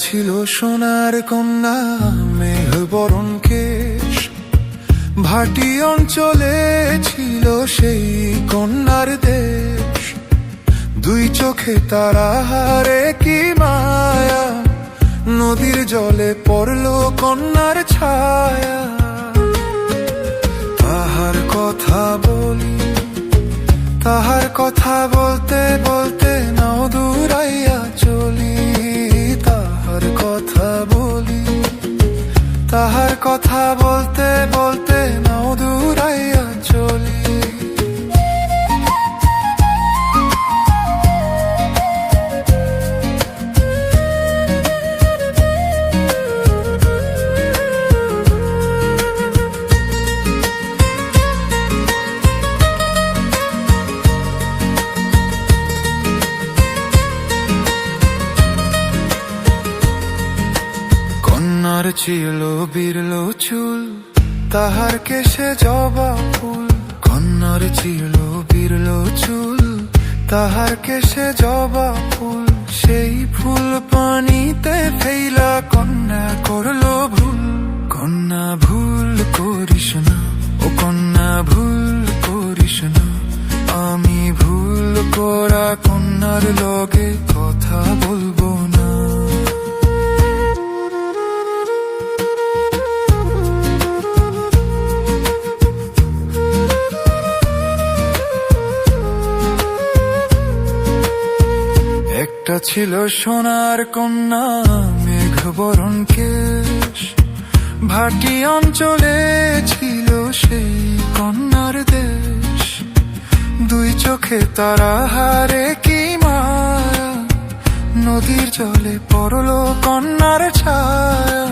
ছিল সোনার কন্যা, মেঘ বরণ কেশ, ভাটি অঞ্চলে ছিল সেই কন্যার দেশ। দুই চোখে তারা হারে কি মায়া, নদীর জলে পড়লো কন্যার ছায়া। তাহার কথা বলি, তাহার কথা বলতে বলতে নাও দূরাইয়া চলি। তাহার কথা বলি, তাহার কথা বলতে বলতে নাও দূরাইয়া চলি। কন্যার ছিল বিরল চুল, তাহার কেশে জবা ফুল। কন্যার ছিল বিরল চুল, তাহার কেশে জবা ফুল। সেই ফুল পানিতে ফেইলা কন্যা করলো ভুল। কন্যা ভুল করিস না, ও কন্যা ভুল করিস না। আমি ভুল করা কন্যার লগে কথা বলবো না। একটা ছিল সোনার কন্যা, মেঘ বরণ কেশ, ভাটি অঞ্চলে ছিল সেই কন্যার দেশ। দুই চোখে তারা হারে কি মায়া, নদীর জলে পড়লো কন্যার ছায়া।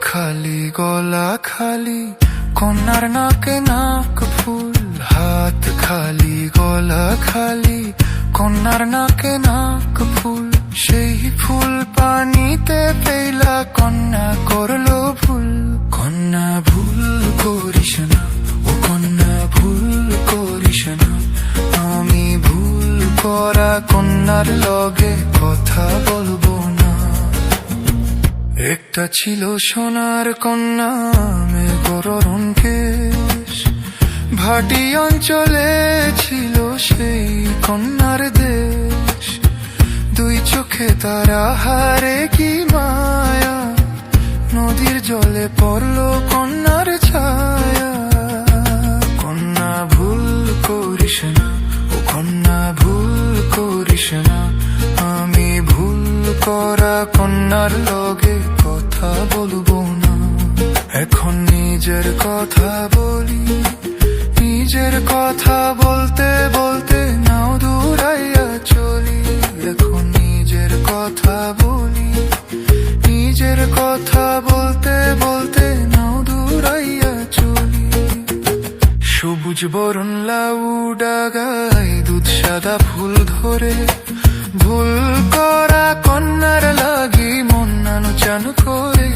খালি গলা খালি, কন্যার নাকে নাক ফুল। হাত খালি গলা খালি, কন্যার নাকে নাক ফুল। সেই ফুল পানিতে ফেলা কন্যা করলো ভুল। কন্যা ভুল করিস না, ও কন্যা ভুল করিস না। আমি ভুল করা কন্যার লগে কথা বলবো না। একটা ছিল সোনার কন্যা, মেঘ বরণ কেশ, ভাটি অঞ্চলে ছিল সেই কন্যার দেশ। দুই চোখে তারা হারে কি মায়া, নদীর জলে পড়লো কন্যার ছায়া। কন্যা ভুল করিস না, ও কন্যা ভুল করিস না। আমি ভুল করা কন্যার লগে কথা বলবো না। এখন নিজের কথা বলি, নিজের কথা বলতে বলতে নাও দূরাইয়া চলি। এখন নিজের কথা বলি, নিজের কথা বলতে বলতে নাও দূরাইয়া চলি। সবুজ বরণ লাউ ডাগায় দুধ সাদা ফুল ধরে, ভুল করা কন্যার লাগি মন নানু চান করে।